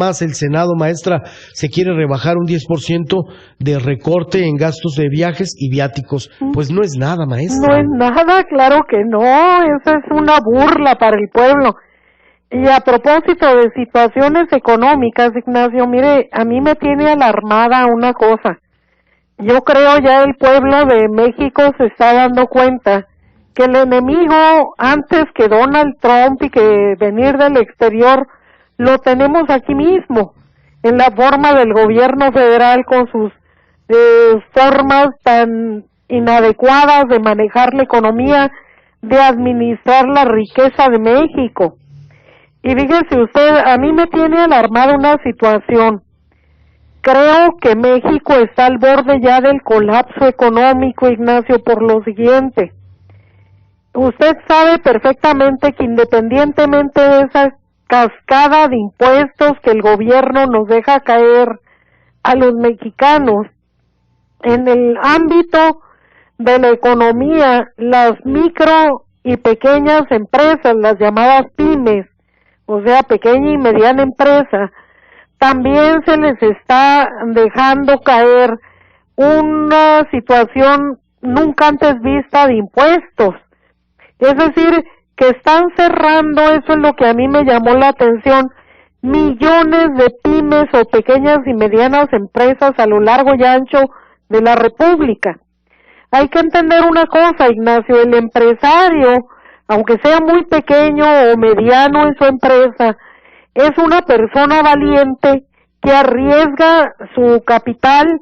más el Senado, maestra, se quiere rebajar un 10% de recorte en gastos de viajes y viáticos. Pues no es nada, maestra. No es nada, claro que no, eso es una burla para el pueblo. Y a propósito de situaciones económicas, Ignacio, mire, a mí me tiene alarmada una cosa. Yo creo ya el pueblo de México se está dando cuenta que el enemigo, antes que Donald Trump y que venir del exterior, lo tenemos aquí mismo, en la forma del gobierno federal con sus formas tan inadecuadas de manejar la economía, de administrar la riqueza de México. Y fíjese usted, a mí me tiene alarmada una situación. Creo que México está al borde ya del colapso económico, Ignacio, por lo siguiente. Usted sabe perfectamente que independientemente de esa cascada de impuestos que el gobierno nos deja caer a los mexicanos, en el ámbito de la economía, las micro y pequeñas empresas, las llamadas pymes, o sea, pequeña y mediana empresa, también se les está dejando caer una situación nunca antes vista de impuestos. Es decir, que están cerrando, eso es lo que a mí me llamó la atención, millones de pymes o pequeñas y medianas empresas a lo largo y ancho de la República. Hay que entender una cosa, Ignacio, el empresario, aunque sea muy pequeño o mediano en su empresa, es una persona valiente que arriesga su capital,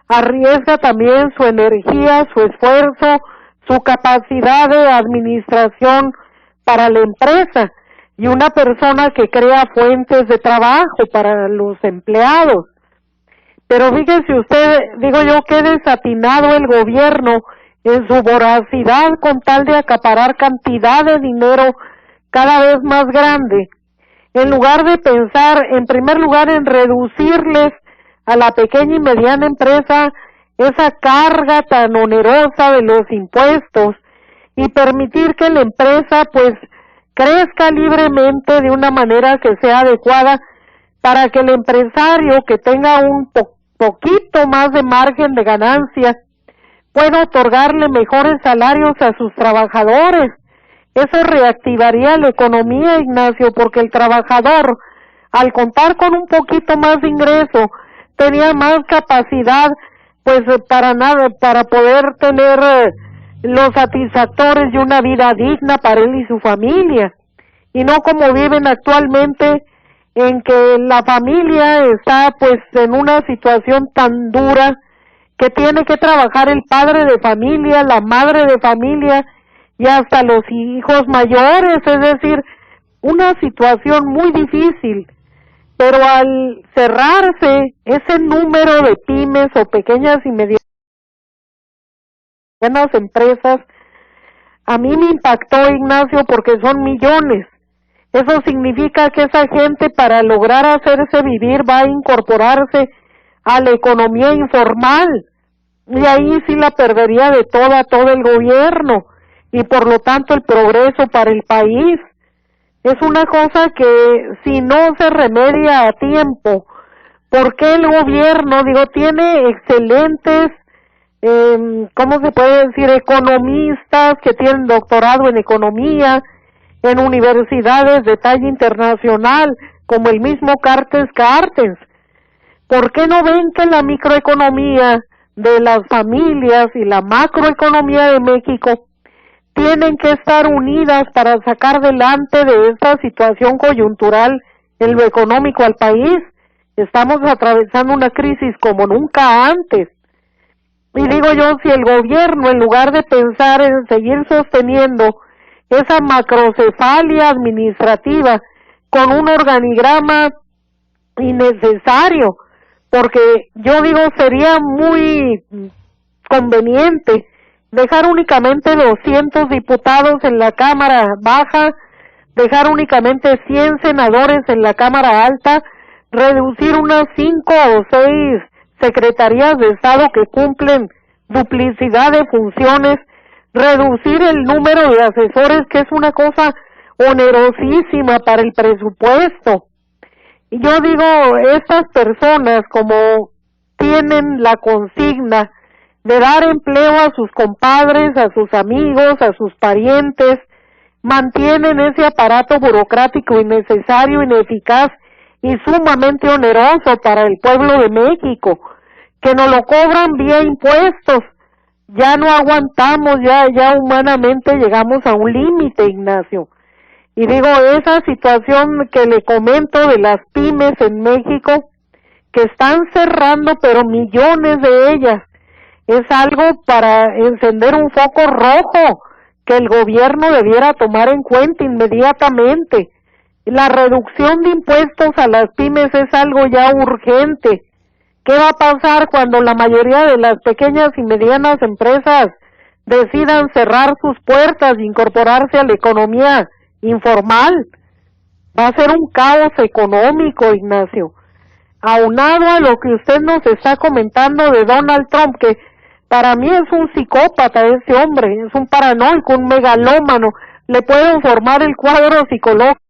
arriesga también su energía, su esfuerzo, su capacidad de administración para la empresa, y una persona que crea fuentes de trabajo para los empleados. Pero fíjese usted, digo yo, qué desatinado el gobierno en su voracidad con tal de acaparar cantidad de dinero cada vez más grande, en lugar de pensar, en primer lugar, en reducirles a la pequeña y mediana empresa esa carga tan onerosa de los impuestos y permitir que la empresa pues crezca libremente de una manera que sea adecuada para que el empresario que tenga un poquito más de margen de ganancia pueda otorgarle mejores salarios a sus trabajadores. Eso reactivaría la economía, Ignacio, porque el trabajador, al contar con un poquito más de ingreso, tenía más capacidad, pues para poder tener los satisfactores de una vida digna para él y su familia, y no como viven actualmente, en que la familia está pues en una situación tan dura que tiene que trabajar el padre de familia, la madre de familia y hasta los hijos mayores, es decir, una situación muy difícil. Pero al cerrarse ese número de pymes o pequeñas y medianas empresas, a mí me impactó, Ignacio, porque son millones. Eso significa que esa gente, para lograr hacerse vivir, va a incorporarse a la economía informal, y ahí sí la perdería de todo el gobierno, y por lo tanto el progreso para el país. Es una cosa que si no se remedia a tiempo, porque el gobierno, tiene excelentes, ¿cómo se puede decir?, economistas que tienen doctorado en economía, en universidades de talla internacional, como el mismo Cartes Cartes. ¿Por qué no ven que la microeconomía de las familias y la macroeconomía de México tienen que estar unidas para sacar adelante de esta situación coyuntural en lo económico al país? Estamos atravesando una crisis como nunca antes. Y digo yo, si el gobierno, en lugar de pensar en seguir sosteniendo esa macrocefalia administrativa con un organigrama innecesario, porque yo digo sería muy conveniente dejar únicamente 200 diputados en la Cámara Baja, dejar únicamente 100 senadores en la Cámara Alta, reducir unas 5 o 6 secretarías de Estado que cumplen duplicidad de funciones, reducir el número de asesores, que es una cosa onerosísima para el presupuesto, Y yo digo, estas personas como tienen la consigna de dar empleo a sus compadres, a sus amigos, a sus parientes, mantienen ese aparato burocrático innecesario, ineficaz y sumamente oneroso para el pueblo de México, que nos lo cobran vía impuestos. Ya no aguantamos, ya humanamente llegamos a un límite, Ignacio. Y digo, esa situación que le comento de las pymes en México, que están cerrando, pero millones de ellas, es algo para encender un foco rojo que el gobierno debiera tomar en cuenta inmediatamente. La reducción de impuestos a las pymes es algo ya urgente. ¿Qué va a pasar cuando la mayoría de las pequeñas y medianas empresas decidan cerrar sus puertas e incorporarse a la economía informal? Va a ser un caos económico, Ignacio. Aunado a lo que usted nos está comentando de Donald Trump, que para mí es un psicópata ese hombre, es un paranoico, un megalómano, le pueden formar el cuadro psicológico.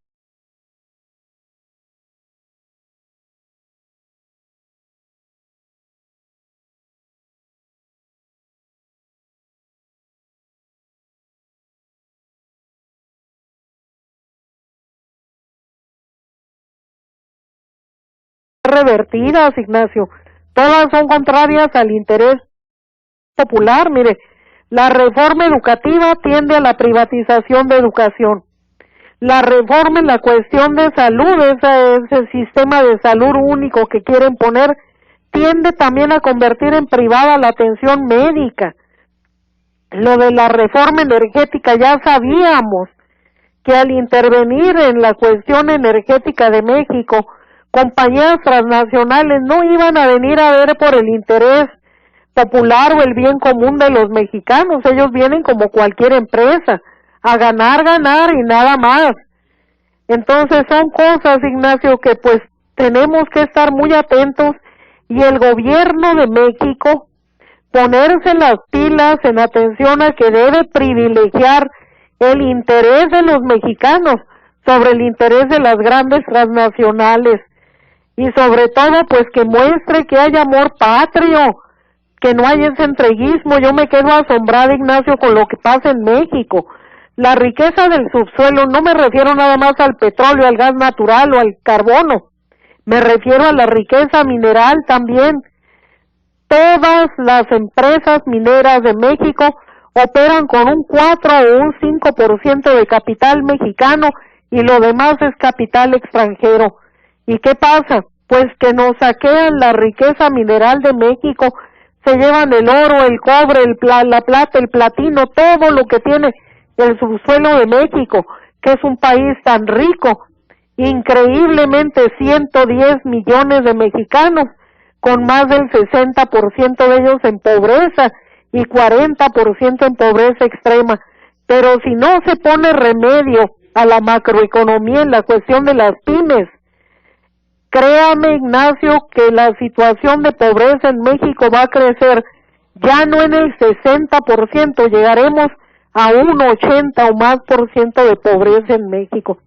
Revertidas, Ignacio, todas son contrarias al interés popular. Mire, la reforma educativa tiende a la privatización de educación. La reforma en la cuestión de salud, ese sistema de salud único que quieren poner, tiende también a convertir en privada la atención médica. Lo de la reforma energética, ya sabíamos que al intervenir en la cuestión energética de México, compañías transnacionales no iban a venir a ver por el interés popular o el bien común de los mexicanos. Ellos vienen como cualquier empresa, a ganar y nada más. Entonces son cosas, Ignacio, que pues tenemos que estar muy atentos, y el gobierno de México ponerse las pilas en atención a que debe privilegiar el interés de los mexicanos sobre el interés de las grandes transnacionales. Y sobre todo, pues que muestre que hay amor patrio, que no hay ese entreguismo. Yo me quedo asombrada, Ignacio, con lo que pasa en México. La riqueza del subsuelo, no me refiero nada más al petróleo, al gas natural o al carbono, me refiero a la riqueza mineral también. Todas las empresas mineras de México operan con un 4 o un 5% de capital mexicano y lo demás es capital extranjero. ¿Y qué pasa? Pues que nos saquean la riqueza mineral de México, se llevan el oro, el cobre, la plata, el platino, todo lo que tiene el subsuelo de México, que es un país tan rico. Increíblemente 110 millones de mexicanos, con más del 60% de ellos en pobreza y 40% en pobreza extrema. Pero si no se pone remedio a la macroeconomía en la cuestión de las pymes, créame, Ignacio, que la situación de pobreza en México va a crecer, ya no en el 60%, llegaremos a un 80 o más por ciento de pobreza en México.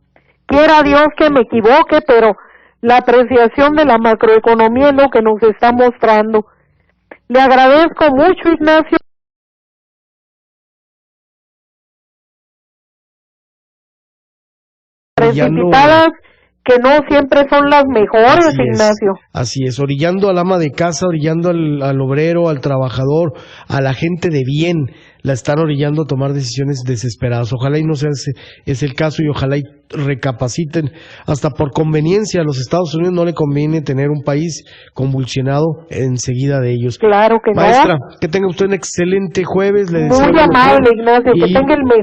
Quiera Dios que me equivoque, pero la apreciación de la macroeconomía es lo que nos está mostrando. Le agradezco mucho, Ignacio. Precipitadas, que no siempre son las mejores, Así Ignacio. Así es, orillando al ama de casa, orillando al obrero, al trabajador, a la gente de bien, la están orillando a tomar decisiones desesperadas. Ojalá y no sea ese el caso, y ojalá y recapaciten. Hasta por conveniencia, a los Estados Unidos no le conviene tener un país convulsionado enseguida de ellos. Claro que Maestra, no. que tenga usted un excelente jueves. Le deseo Muy amable, Ignacio, que tenga el mejor